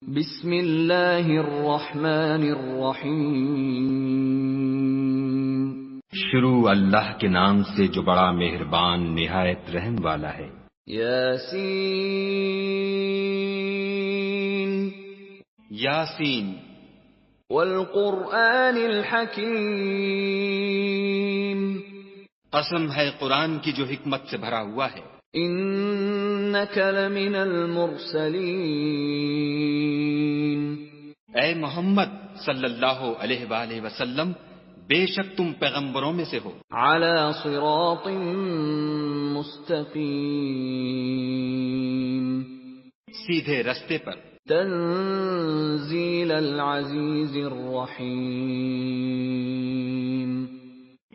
بسم اللہ الرحمن الرحیم۔ شروع اللہ کے نام سے جو بڑا مہربان نہایت رحم والا ہے۔ یاسین یاسین والقرآن الحکیم، قسم ہے قرآن کی جو حکمت سے بھرا ہوا ہے۔ انک لمن المرسلین، اے محمد صلی اللہ علیہ وآلہ وسلم، بے شک تم پیغمبروں میں سے ہو، علی صراط مستقیم، سیدھے رستے پر۔ تنزیل العزیز الرحیم،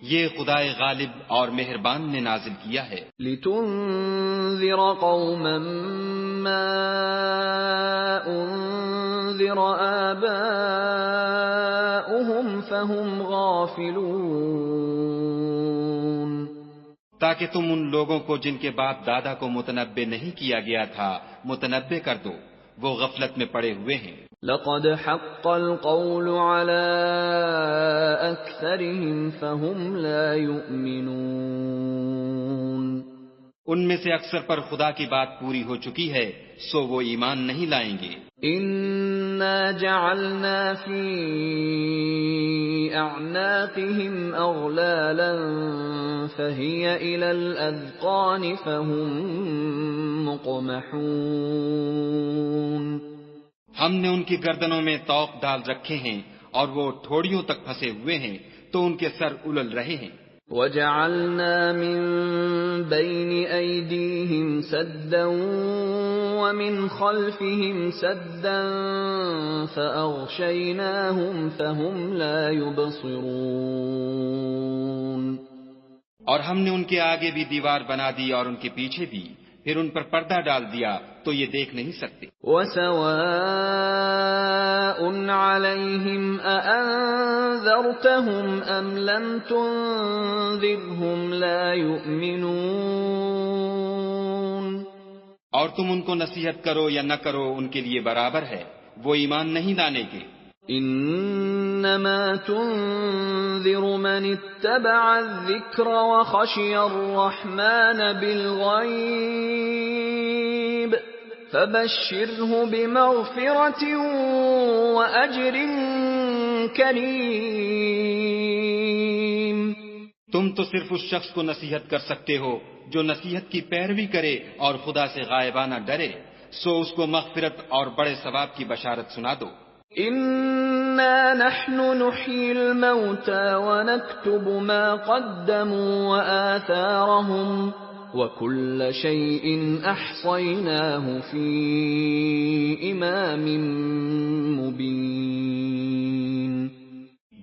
یہ خدائے غالب اور مہربان نے نازل کیا ہے۔ لتنذر قوما ما انذر آباؤهم فهم غافلون، تاکہ تم ان لوگوں کو جن کے باپ دادا کو متنبع نہیں کیا گیا تھا متنبع کر دو، وہ غفلت میں پڑے ہوئے ہیں۔ لقد حق القول على أكثرهم فهم لا يؤمنون، ان میں سے اکثر پر خدا کی بات پوری ہو چکی ہے، سو وہ ایمان نہیں لائیں گے۔ إنا جعلنا في أعناقهم أغلالا فهي إلى الأذقان فهم مقمحون، ہم نے ان کی گردنوں میں طوق ڈال رکھے ہیں اور وہ ٹھوڑیوں تک پھنسے ہوئے ہیں تو ان کے سر الل رہے ہیں۔ وَجَعَلْنَا مِن بَيْنِ أَيْدِيهِمْ سَدًّا وَمِنْ خَلْفِهِمْ سَدًّا فَأَغْشَيْنَاهُمْ فَهُمْ لَا يُبْصِرُونَ، اور ہم نے ان کے آگے بھی دیوار بنا دی اور ان کے پیچھے بھی، پھر ان پر پردہ ڈال دیا تو یہ دیکھ نہیں سکتے۔ وَسَوَاءٌ عَلَيْهِمْ أَأَنذَرْتَهُمْ أَمْ لَمْ تُنذِرْهُمْ لَا يُؤْمِنُونَ، اور تم ان کو نصیحت کرو یا نہ کرو ان کے لیے برابر ہے، وہ ایمان نہیں لانے کے۔ انما تنذر من اتبع الذکر وخشی الرحمن بالغیب فبشره بمغفرة واجر کریم۔ تم تو صرف اس شخص کو نصیحت کر سکتے ہو جو نصیحت کی پیروی کرے اور خدا سے غائبانہ ڈرے، سو اس کو مغفرت اور بڑے ثواب کی بشارت سنا دو۔ انا نحن نحيي الموتى ونكتب ما قدموا وآثارهم وكل شيء احصيناه في امام مبين۔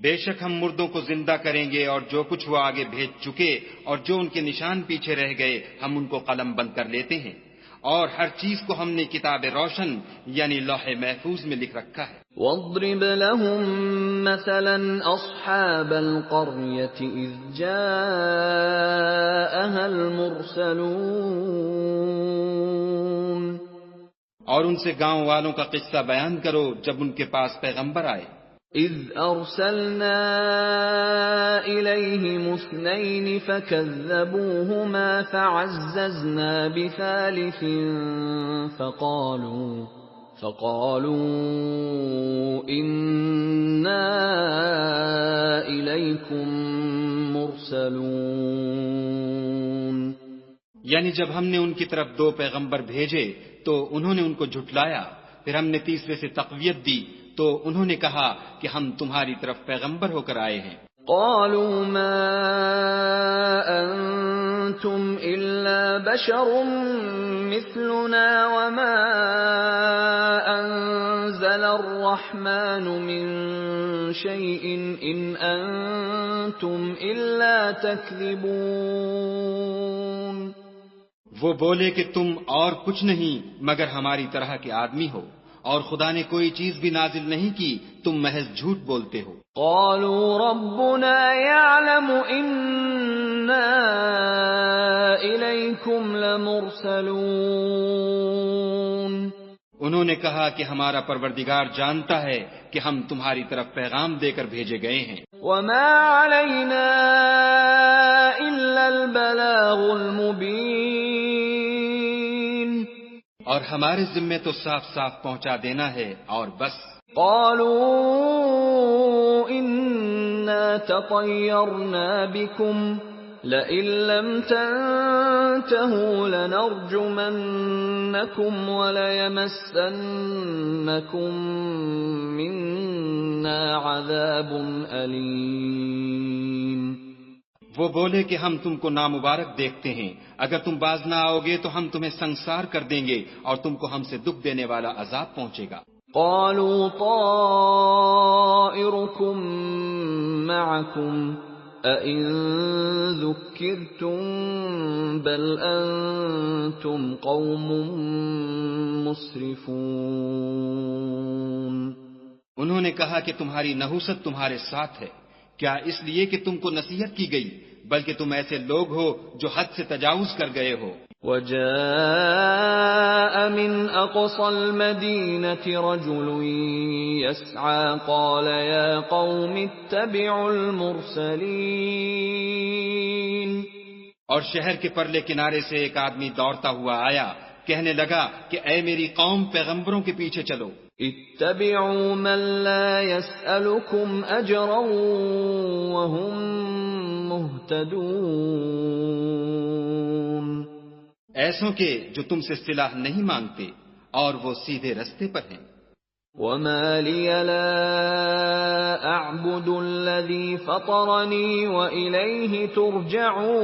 بے شک ہم مردوں کو زندہ کریں گے اور جو کچھ وہ آگے بھیج چکے اور جو ان کے نشان پیچھے رہ گئے ہم ان کو قلم بند کر لیتے ہیں، اور ہر چیز کو ہم نے کتاب روشن یعنی لوح محفوظ میں لکھ رکھا ہے۔ واضرب لهم مثلا اصحاب القرية اذ جاءها المرسلون، اور ان سے گاؤں والوں کا قصہ بیان کرو جب ان کے پاس پیغمبر آئے۔ اذ ارسلنا الیہم اثنین فکذبوہما فعززنا بثالث فقالوا انا الیکم مرسلون، یعنی جب ہم نے ان کی طرف دو پیغمبر بھیجے تو انہوں نے ان کو جھٹلایا، پھر ہم نے تیسرے سے تقویت دی تو انہوں نے کہا کہ ہم تمہاری طرف پیغمبر ہو کر آئے ہیں۔ قالوا ما انتم الا بشر مثلنا وما انزل الرحمن من شيء ان انتم الا تكذبون، وہ بولے کہ تم اور کچھ نہیں مگر ہماری طرح کے آدمی ہو، اور خدا نے کوئی چیز بھی نازل نہیں کی، تم محض جھوٹ بولتے ہو۔ قالوا ربنا يعلم إنا إليكم لمرسلون، انہوں نے کہا کہ ہمارا پروردگار جانتا ہے کہ ہم تمہاری طرف پیغام دے کر بھیجے گئے ہیں، وما علينا إلا البلاغ المبين. اور ہمارے ذمے تو صاف صاف پہنچا دینا ہے اور بس. قالوا إنا تطيرنا بكم لئن لم تنتهوا لنرجمنكم وليمسنكم منا عذاب أليم. وہ بولے کہ ہم تم کو نامبارک دیکھتے ہیں، اگر تم باز نہ آؤ گے تو ہم تمہیں سنسار کر دیں گے اور تم کو ہم سے دکھ دینے والا عذاب پہنچے گا. قالوا طائركم معكم أئن ذكرتم بل أنتم قوم مسرفون. انہوں نے کہا کہ تمہاری نحوست تمہارے ساتھ ہے، کیا اس لیے کہ تم کو نصیحت کی گئی، بلکہ تم ایسے لوگ ہو جو حد سے تجاوز کر گئے ہو. وجاء من أقصى المدينة رجل يسعى قال يا قوم اتبعوا المرسلين. اور شہر کے پرلے کنارے سے ایک آدمی دوڑتا ہوا آیا، کہنے لگا کہ اے میری قوم، پیغمبروں کے پیچھے چلو. اتبعوا من لا يسألكم أجرا وهم مهتدون. ایسوں کے جو تم سے صلاح نہیں مانگتے اور وہ سیدھے رستے پر ہیں. وما لي لا أعبد الذي فطرني وإليه ترجعون.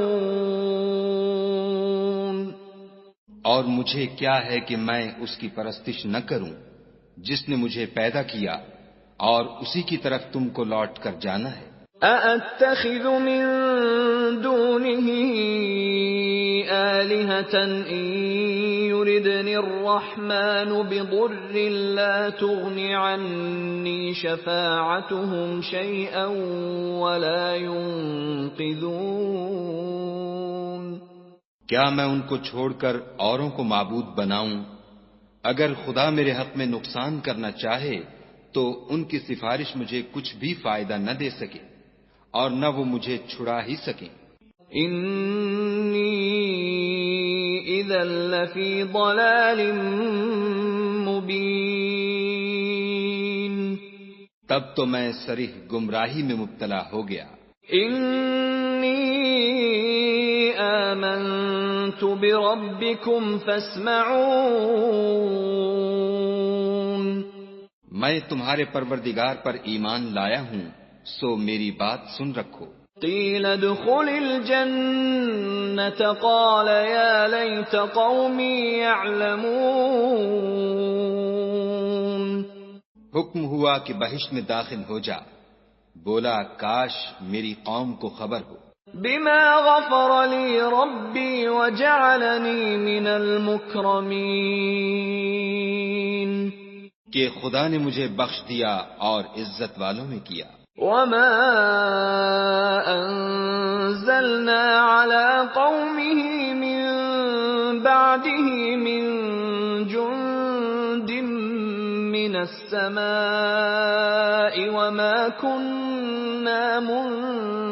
اور مجھے کیا ہے کہ میں اس کی پرستش نہ کروں جس نے مجھے پیدا کیا، اور اسی کی طرف تم کو لوٹ کر جانا ہے. أأتخذ من دونه آلهة إن يردني الرحمن بضر لا تغن عني شفاعتهم شيئا ولا ينقذون. کیا میں ان کو چھوڑ کر اوروں کو معبود بناؤں؟ اگر خدا میرے حق میں نقصان کرنا چاہے تو ان کی سفارش مجھے کچھ بھی فائدہ نہ دے سکے اور نہ وہ مجھے چھڑا ہی سکیں. انی اذا لفی ضلال مبین. تب تو میں صریح گمراہی میں مبتلا ہو گیا. انی آمنت بربکم فاسمعون. میں تمہارے پروردگار پر ایمان لایا ہوں، سو میری بات سن رکھو. قیل ادخل الجنة قال یا لیت قومی یعلمون. حکم ہوا کہ بہشت میں داخل ہو جا، بولا کاش میری قوم کو خبر ہو. بما غفر لی ربی وجعلنی من المکرمین. کہ خدا نے مجھے بخش دیا اور عزت والوں میں کیا. وما انزلنا على قومه من بعده من جند من السماء وما كنا منزلين.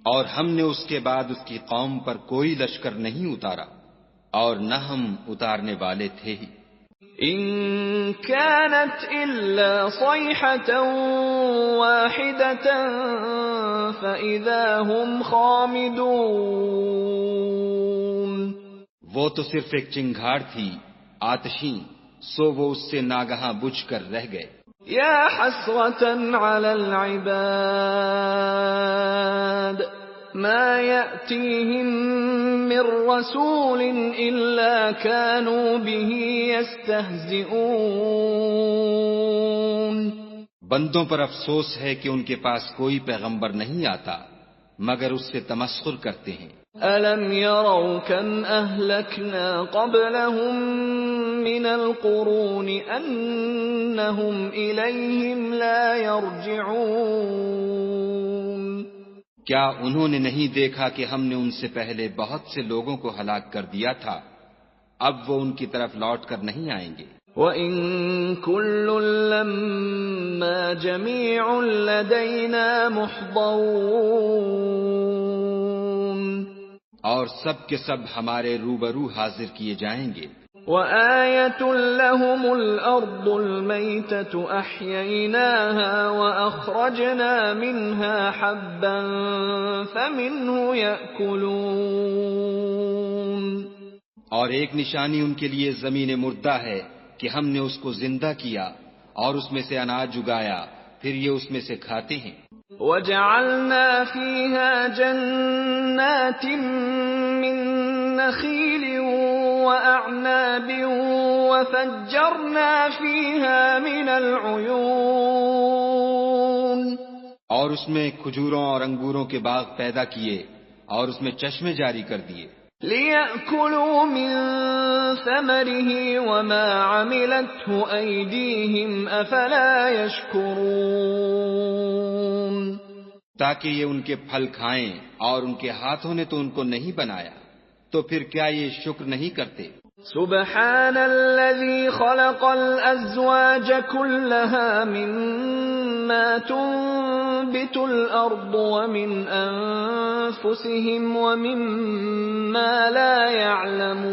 اور ہم نے اس کے بعد اس کی قوم پر کوئی لشکر نہیں اتارا اور نہ ہم اتارنے والے تھے ہی. ان كانت الا صيحة واحدة فاذا هم خامدون. وہ تو صرف ایک چنگھاڑ تھی آتشیں، سو وہ اس سے ناگہاں بجھ کر رہ گئے. یا حسرة على العباد ما يأتيهم من رسول إلا كانوا به يستهزئون. بندوں پر افسوس ہے کہ ان کے پاس کوئی پیغمبر نہیں آتا مگر اس سے تمسخر کرتے ہیں. أَلَمْ يَرَوْا كَمْ أَهْلَكْنَا قَبْلَهُمْ مِنَ الْقُرُونِ أَنَّهُمْ إِلَيْهِمْ لَا يَرْجِعُونَ. کیا انہوں نے نہیں دیکھا کہ ہم نے ان سے پہلے بہت سے لوگوں کو ہلاک کر دیا تھا اب وہ ان کی طرف لوٹ کر نہیں آئیں گے۔ وَإِن كُلٌّ لَّمَّا جَمِيعٌ لَّدَيْنَا مُحْضَرُونَ، اور سب کے سب ہمارے روبرو حاضر کیے جائیں گے۔ وَآيَةٌ لَّهُمُ الْأَرْضُ الْمَيْتَةُ أَحْيَيْنَاهَا وَأَخْرَجْنَا مِنْهَا حَبًّا فَمِنْهُ يَأْكُلُونَ، اور ایک نشانی ان کے لیے زمین مردہ ہے کہ ہم نے اس کو زندہ کیا اور اس میں سے اناج اگایا، پھر یہ اس میں سے کھاتے ہیں۔ وَجَعَلْنَا فِيهَا جَنَّاتٍ مِّن نَّخِيلٍ وَأَعْنَابٍ وَفَجَّرْنَا فِيهَا مِنَ الْعُيُونِ، اور اس میں کھجوروں اور انگوروں کے باغ پیدا کیے اور اس میں چشمے جاری کر دیے، لِيَأْكُلُوا مِن ثَمَرِهِ وَمَا عَمِلَتْهُ أَيْدِيهِمْ أَفَلَا يَشْكُرُونَ، تاکہ یہ ان کے پھل کھائیں، اور ان کے ہاتھوں نے تو ان کو نہیں بنایا، تو پھر کیا یہ شکر نہیں کرتے؟ سبحان الذي خلق الأزواج كلها مما تنبت الأرض ومن أنفسهم ومما لا يعلمون،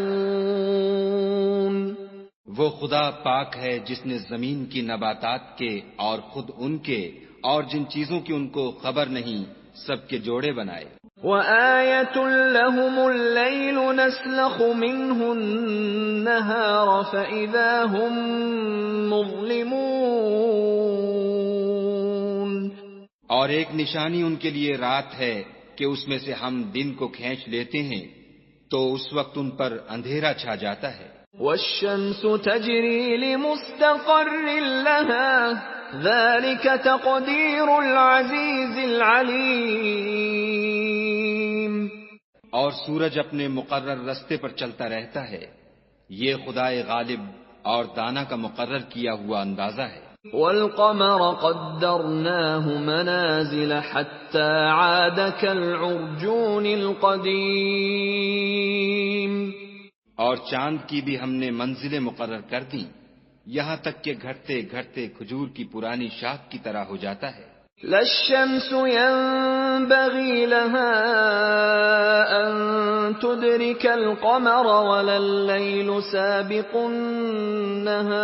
وہ خدا پاک ہے جس نے زمین کی نباتات کے اور خود ان کے اور جن چیزوں کی ان کو خبر نہیں سب کے جوڑے بنائے۔ وَآيَةٌ لَّهُمُ اللَّيْلُ نَسْلَخُ مِنْهُ النَّهَارَ فَإِذَا هُمْ مُظْلِمُونَ، اور ایک نشانی ان کے لیے رات ہے کہ اس میں سے ہم دن کو کھینچ لیتے ہیں تو اس وقت ان پر اندھیرا چھا جاتا ہے۔ وَالشَّمْسُ تَجْرِي لِمُسْتَقَرٍّ لَّهَا ذَلِكَ تَقْدِيرُ الْعَزِيزِ الْعَلِيمِ، اور سورج اپنے مقرر رستے پر چلتا رہتا ہے، یہ خدائے غالب اور دانا کا مقرر کیا ہوا اندازہ ہے۔ وَالْقَمَرَ قَدَّرْنَاهُ مَنَازِلَ حَتَّى عَادَ كَالْعُرْجُونِ الْقَدِيمِ، اور چاند کی بھی ہم نے منزلیں مقرر کر دیں، یہاں تک کہ گھٹتے گھٹتے کھجور کی پرانی شاخ کی طرح ہو جاتا ہے۔ لا الشمس ينبغي لها أن تدرك القمر ولا الليل سابق النهار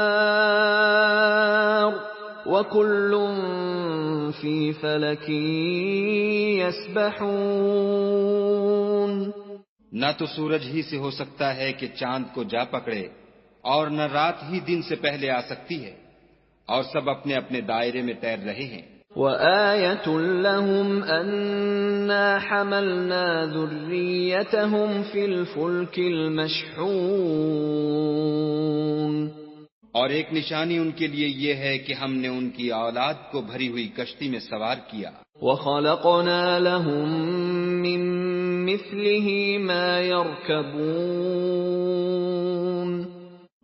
وكل في فلك يسبحون، نہ تو سورج ہی سے ہو سکتا ہے کہ چاند کو جا پکڑے، اور نہ رات ہی دن سے پہلے آ سکتی ہے، اور سب اپنے اپنے دائرے میں تیر رہے ہیں۔ وَآيَةٌ لَّهُمْ أَنَّا حَمَلْنَا ذُرِّيَّتَهُمْ فِي الْفُلْكِ الْمَشْحُونِ، اور ایک نشانی ان کے لیے یہ ہے کہ ہم نے ان کی اولاد کو بھری ہوئی کشتی میں سوار کیا۔ وَخَلَقْنَا لَهُم مِّن مِّثْلِهِ مَا يَرْكَبُونَ،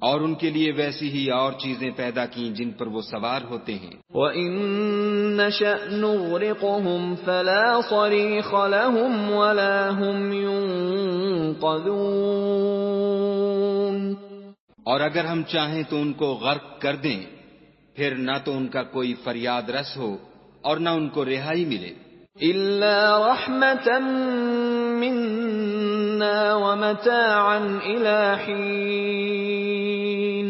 اور ان کے لیے ویسی ہی اور چیزیں پیدا کیں جن پر وہ سوار ہوتے ہیں۔ وَإِن نَّشَأْ نُغْرِقْهُمْ فَلَا صَرِيخَ لَهُمْ وَلَا هُمْ يُنقَذُونَ، اور اگر ہم چاہیں تو ان کو غرق کر دیں، پھر نہ تو ان کا کوئی فریاد رس ہو اور نہ ان کو رہائی ملے۔ إِلَّا رَحْمَةً مِّنَّا وَمَتَاعًا إِلَىٰ حِينٍ،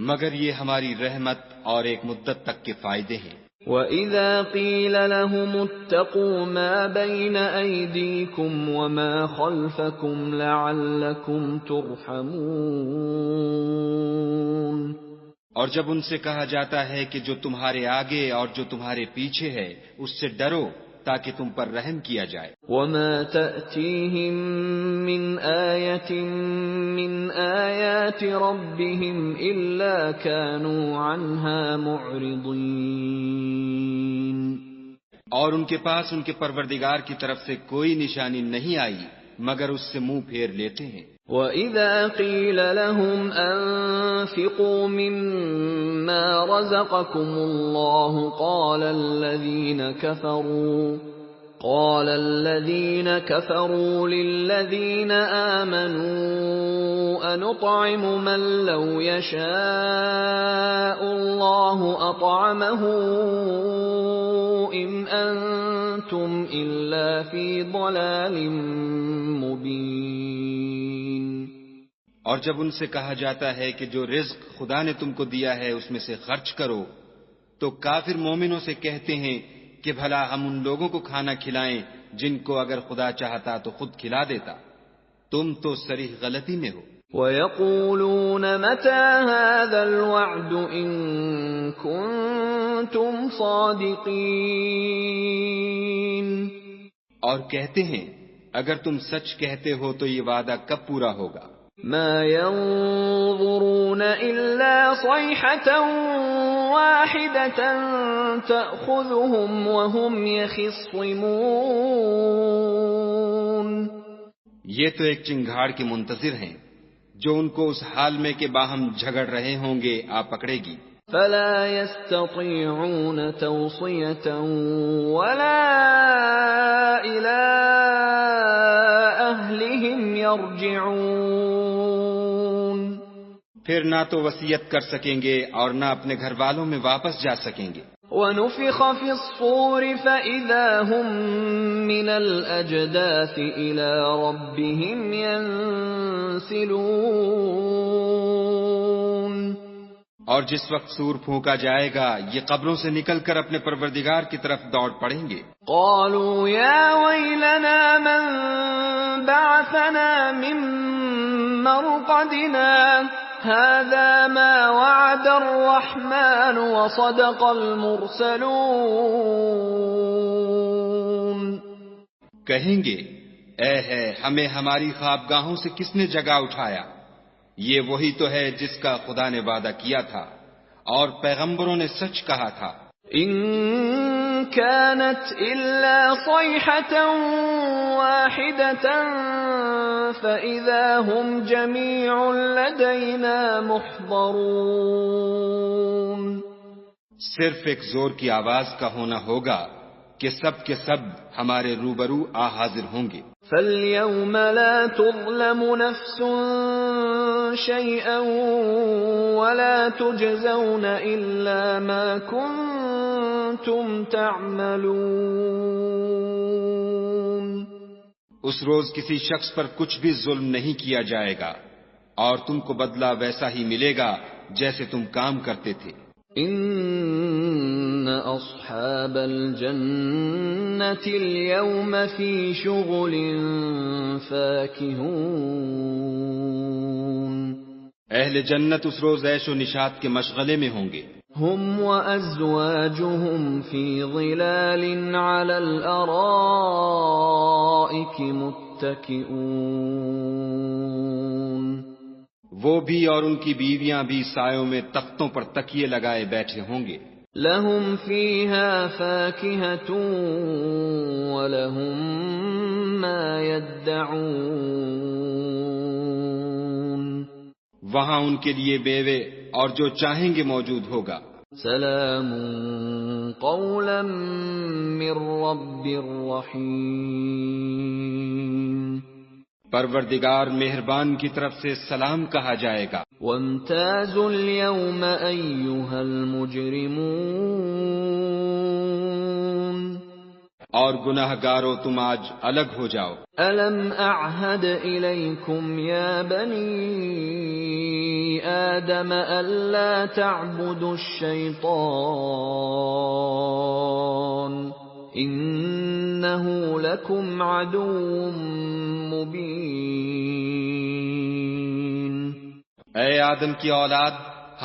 مگر یہ ہماری رحمت اور ایک مدت تک کے فائدے ہیں۔ وَإِذَا قِيلَ لَهُمُ اتَّقُوا مَا بَيْنَ أَيْدِيكُمْ وَمَا خَلْفَكُمْ لَعَلَّكُمْ تُرْحَمُونَ، اور جب ان سے کہا جاتا ہے کہ جو تمہارے آگے اور جو تمہارے پیچھے ہے اس سے ڈرو تاکہ تم پر رحم کیا جائے۔ وَمَا تَأْتِيهِم مِّنْ آيَةٍ مِّنْ آيَاتِ رَبِّهِمْ إِلَّا كَانُوا عَنْهَا مُعْرِضِينَ، اور ان کے پاس ان کے پروردگار کی طرف سے کوئی نشانی نہیں آئی مگر اس سے منہ پھیر لیتے ہیں۔ وَإِذَا قِيلَ لَهُمْ أَنفِقُوا مِمَّا رَزَقَكُمُ اللَّهُ قال الذين كفروا للذين آمنوا أنطعم من لو يشاء الله أطعمه إن أنتم إلا في ضلال مبين. اور جب ان سے کہا جاتا ہے کہ جو رزق خدا نے تم کو دیا ہے اس میں سے خرچ کرو، تو کافر مومنوں سے کہتے ہیں کہ بھلا ہم ان لوگوں کو کھانا کھلائیں جن کو اگر خدا چاہتا تو خود کھلا دیتا. تم تو صریح غلطی میں ہو. وَيَقُولُونَ مَتَى هَذَا الْوَعْدُ إِن كُنتُمْ صَادِقِينَ. اور کہتے ہیں اگر تم سچ کہتے ہو تو یہ وعدہ کب پورا ہوگا؟ ما ينظرون إلا صيحة واحدة تأخذهم وهم يخصمون. یہ تو ایک چنگھاڑ کے منتظر ہیں جو ان کو اس حال میں کہ باہم جھگڑ رہے ہوں گے آ پکڑے گی. فلا يستطيعون توصية ولا إلى أهلهم يرجعون. پھر نہ تو وصیت کر سکیں گے اور نہ اپنے گھر والوں میں واپس جا سکیں گے. وَنُفِخَ فِي الصُّورِ فَإِذَا هُمْ مِنَ الْأَجْدَاثِ إِلَى رَبِّهِمْ يَنْسِلُونَ. اور جس وقت سور پھونکا جائے گا یہ قبروں سے نکل کر اپنے پروردگار کی طرف دوڑ پڑیں گے. قالوا يا ويلنا من بعثنا من مرقدنا هذا ما وعد الرحمن وصدق المرسلون. کہیں گے اے ہے ہمیں ہماری خوابگاہوں سے کس نے جگا اٹھایا؟ یہ وہی تو ہے جس کا خدا نے وعدہ کیا تھا اور پیغمبروں نے سچ کہا تھا. ان كانت الا صيحة واحدة فاذا هم جميع لدينا محضرون. صرف ایک زور کی آواز کا ہونا ہوگا کہ سب کے سب ہمارے روبرو آ حاضر ہوں گے. فَالْيَوْمَ لَا تُظْلَمُ نَفْسٌ شَيْئًا وَلَا تُجْزَوْنَ إِلَّا مَا كُنتُمْ تَعْمَلُونَ. اس روز کسی شخص پر کچھ بھی ظلم نہیں کیا جائے گا اور تم کو بدلہ ویسا ہی ملے گا جیسے تم کام کرتے تھے. ان اصحاب الجنة اليوم في شغل فاكهون. اہل جنت اس روز عیش و نشاط کے مشغلے میں ہوں گے. هم وازواجهم في ظلال على الارائك متكئون. وہ بھی اور ان کی بیویاں بھی سایوں میں تختوں پر تکیے لگائے بیٹھے ہوں گے. لهم فيها فاكهة ولهم ما يدعون. وہاں ان کے لیے بیوے اور جو چاہیں گے موجود ہوگا. سلام قولا من رب رحیم. پروردگار مہربان کی طرف سے سلام کہا جائے گا. وامتازوا اليوم أيها المجرمون. اور گناہ گارو تم آج الگ ہو جاؤ. ألم أعهد إليكم يا بني آدم ألا تعبدوا الشيطان إنه لكم عدو مبين. اے آدم کی اولاد،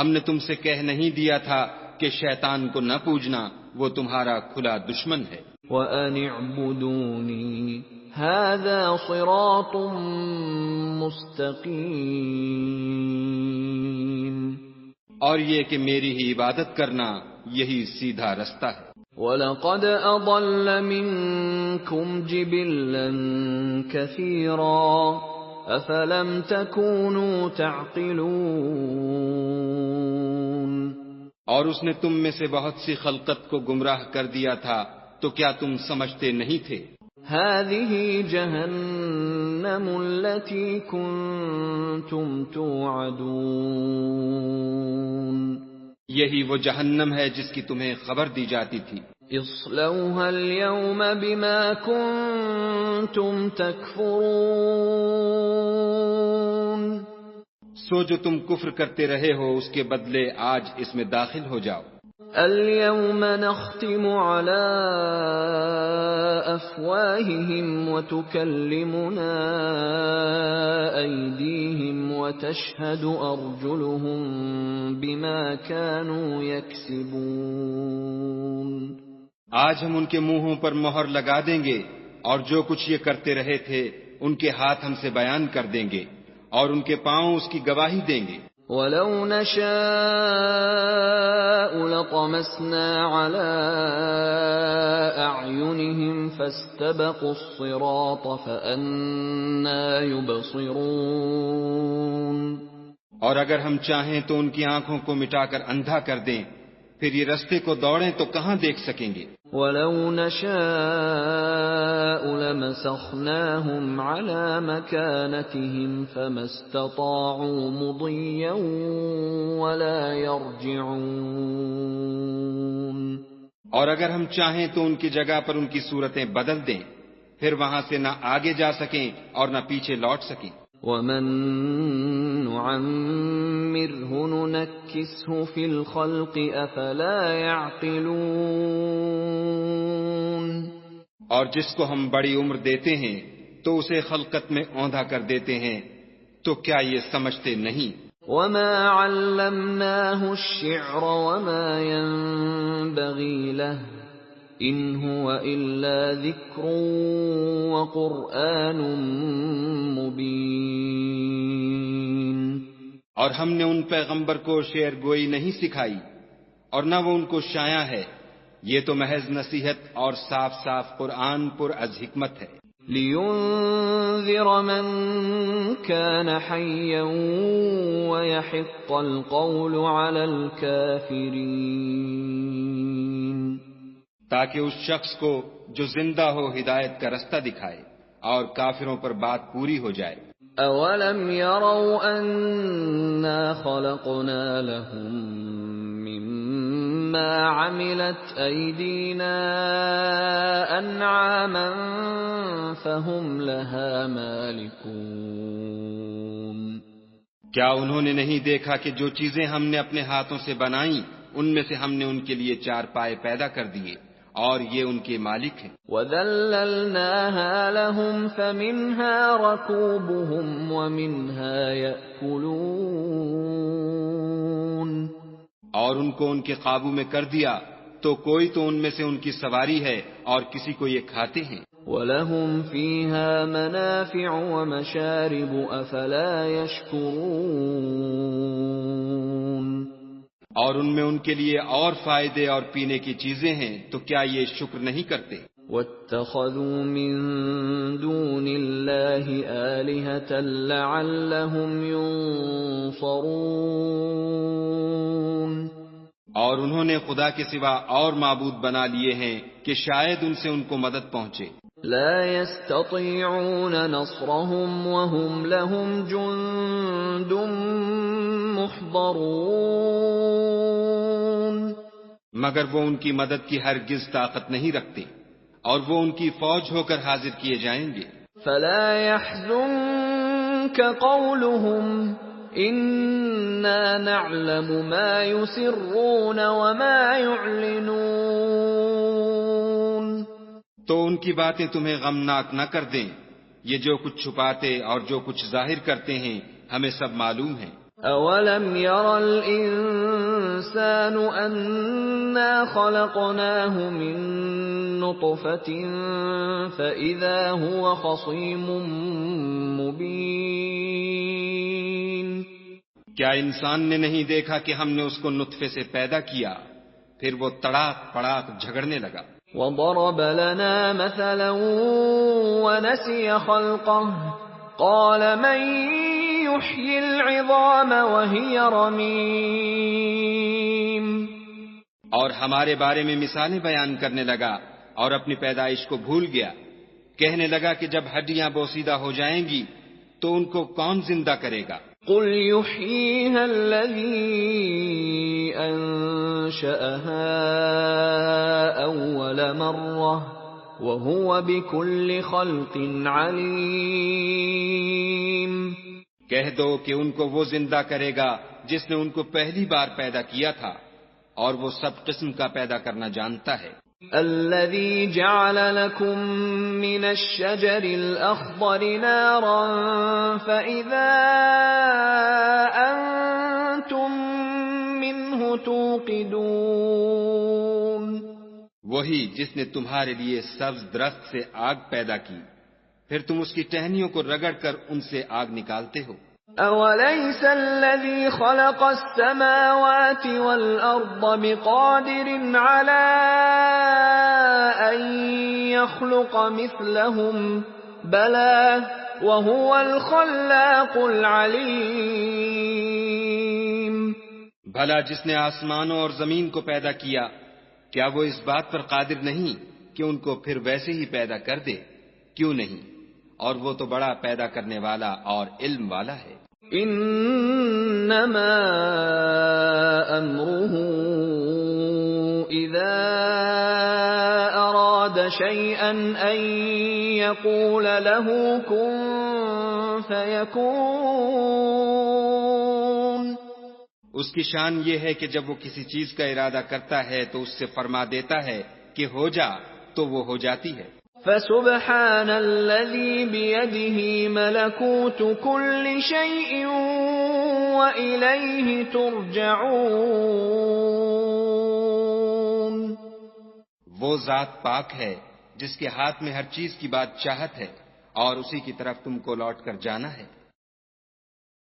ہم نے تم سے کہہ نہیں دیا تھا کہ شیطان کو نہ پوجنا، وہ تمہارا کھلا دشمن ہے. وَأَنِ اعْبُدُونِي هَذَا صِرَاطٌ مُسْتَقِيمٌ. اور یہ کہ میری ہی عبادت کرنا یہی سیدھا رستہ ہے. وَلَقَدْ أَضَلَّ مِنكُمْ جِبِلًّا كَثِيرًا أَفَلَمْ تَكُونُوا تَعْقِلُونَ. اور اس نے تم میں سے بہت سی خلقت کو گمراہ کر دیا تھا، تو کیا تم سمجھتے نہیں تھے؟ هذه جهنم التي كنتم توعدون، یہی وہ جہنم ہے جس کی تمہیں خبر دی جاتی تھی۔ اصلوها اليوم بما كنتم تكفرون، سو جو تم کفر کرتے رہے ہو اس کے بدلے آج اس میں داخل ہو جاؤ۔ اليوم نختم على افواههم وتكلمنا ايديهم وتشهد ارجلهم بما كانوا يكسبون، آج ہم ان کے منہوں پر مہر لگا دیں گے اور جو کچھ یہ کرتے رہے تھے ان کے ہاتھ ہم سے بیان کر دیں گے اور ان کے پاؤں اس کی گواہی دیں گے۔ وَلَوْ نَشَاءُ لَطَمَسْنَا عَلَىٰ أَعْيُنِهِمْ فَاسْتَبَقُوا الصِّرَاطَ فَأَنَّىٰ يُبْصِرُونَ، اور اگر ہم چاہیں تو ان کی آنکھوں کو مٹا کر اندھا کر دیں، پھر یہ رستے کو دوڑیں تو کہاں دیکھ سکیں گے۔ وَلَوْ نَشَاءُ لَمَسَخْنَاهُمْ عَلَىٰ مَكَانَتِهِمْ فَمَا اسْتَطَاعُوا مُضِيًّا وَلَا يَرْجِعُونَ، اور اگر ہم چاہیں تو ان کی جگہ پر ان کی صورتیں بدل دیں، پھر وہاں سے نہ آگے جا سکیں اور نہ پیچھے لوٹ سکیں۔ وَمَن نُّعَمِّرْهُ نُنَكِّسْهُ فِي الْخَلْقِ أَفَلَا يَعْقِلُونَ، اور جس کو ہم بڑی عمر دیتے ہیں تو اسے خلقت میں اوندھا کر دیتے ہیں، تو کیا یہ سمجھتے نہیں؟ وَمَا عَلَّمْنَاهُ الشِّعْرَ وَمَا يَنبَغِي لَهُ إِنْ هُوَ إِلَّا ذِكْرٌ وَقُرْآنٌ مُبِينٌ، اور ہم نے ان پیغمبر کو شعر گوئی نہیں سکھائی اور نہ وہ ان کو شایع ہے، یہ تو محض نصیحت اور صاف صاف قرآن پر از حکمت ہے۔ لِيُنذِرَ مَن كَانَ حَيًّا وَيَحِقَّ الْقَوْلُ عَلَى الْكَافِرِينَ، تاکہ اس شخص کو جو زندہ ہو ہدایت کا رستہ دکھائے اور کافروں پر بات پوری ہو جائے۔ أَوَلَمْ يَرَوْا أَنَّا خَلَقْنَا لَهُم مِّمَّا عَمِلَتْ أَيْدِينَا أَنْعَامًا فَهُمْ لَهَا مَالِكُونَ، کیا انہوں نے نہیں دیکھا کہ جو چیزیں ہم نے اپنے ہاتھوں سے بنائیں ان میں سے ہم نے ان کے لیے چار پائے پیدا کر دیے اور یہ ان کے مالک ہیں۔ وَذَلَّلْنَاهَا لَهُمْ فَمِنْهَا رَكُوبُهُمْ وَمِنْهَا يَأْكُلُونَ، اور ان کو ان کے قابو میں کر دیا تو کوئی تو ان میں سے ان کی سواری ہے اور کسی کو یہ کھاتے ہیں۔ وَلَهُمْ فِيهَا مَنَافِعُ وَمَشَارِبُ أَفَلَا يَشْكُرُونَ، اور ان میں ان کے لیے اور فائدے اور پینے کی چیزیں ہیں تو کیا یہ شکر نہیں کرتے؟ وَاتَّخَذُوا مِن دُونِ اللَّهِ آلِهَةً لَّعَلَّهُمْ يُنصَرُونَ، اور انہوں نے خدا کے سوا اور معبود بنا لیے ہیں کہ شاید ان سے ان کو مدد پہنچے۔ لَا يَسْتَطِيعُونَ نَصْرَهُمْ وَهُمْ لَهُمْ جُندٌ مُّحْضَرُونَ، مگر وہ ان کی مدد کی ہرگز طاقت نہیں رکھتے اور وہ ان کی فوج ہو کر حاضر کیے جائیں گے۔ فَلَا يَحْزُنكَ قَوْلُهُمْ إِنَّا نَعْلَمُ مَا يُسِرُّونَ وَمَا يُعْلِنُونَ، تو ان کی باتیں تمہیں غمناک نہ کر دیں، یہ جو کچھ چھپاتے اور جو کچھ ظاہر کرتے ہیں ہمیں سب معلوم ہے۔ أَوَلَمْ يَرَ الْإِنسَانُ أَنَّا خَلَقْنَاهُ مِن نُّطْفَةٍ فَإِذَا هُوَ خَصِيمٌ مُّبِينٌ، کیا انسان نے نہیں دیکھا کہ ہم نے اس کو نطفے سے پیدا کیا پھر وہ تڑاک پڑاک جھگڑنے لگا۔ وَضَرَبَ لَنَا مَثَلًا وَنَسِيَ خَلْقَهُ قَالَ مَن يُحْيِي الْعِظَامَ وَهِيَ رَمِيمٌ، اور ہمارے بارے میں مثالیں بیان کرنے لگا اور اپنی پیدائش کو بھول گیا. کہنے لگا کہ جب ہڈیاں بوسیدہ ہو جائیں گی تو ان کو کون زندہ کرے گا؟ قل يحييها الذي أنشأها أول مرة وهو بكل خلق عليم. کہہ دو کہ ان کو وہ زندہ کرے گا جس نے ان کو پہلی بار پیدا کیا تھا اور وہ سب قسم کا پیدا کرنا جانتا ہے. الذي جعل لكم من الشجر الأخضر نارا فإذا أنتم منه توقدون. وہی جس نے تمہارے لیے سبز درخت سے آگ پیدا کی پھر تم اس کی ٹہنیوں کو رگڑ کر ان سے آگ نکالتے ہو. أوليس الذي خلق السماوات والأرض بقادر على أن يخلق مثلهم بلى وهو الخلاق العليم. بھلا جس نے آسمانوں اور زمین کو پیدا کیا کیا وہ اس بات پر قادر نہیں کہ ان کو پھر ویسے ہی پیدا کر دے؟ کیوں نہیں، اور وہ تو بڑا پیدا کرنے والا اور علم والا ہے. انما امره اذا اراد شيئا ان يقول له كن فيكون. اس کی شان یہ ہے کہ جب وہ کسی چیز کا ارادہ کرتا ہے تو اس سے فرما دیتا ہے کہ ہو جا تو وہ ہو جاتی ہے. فسبحان الذي بيده ملكوت كل شيء وإليه ترجعون. وہ ذات پاک ہے جس کے ہاتھ میں ہر چیز کی بادشاہت ہے اور اسی کی طرف تم کو لوٹ کر جانا ہے.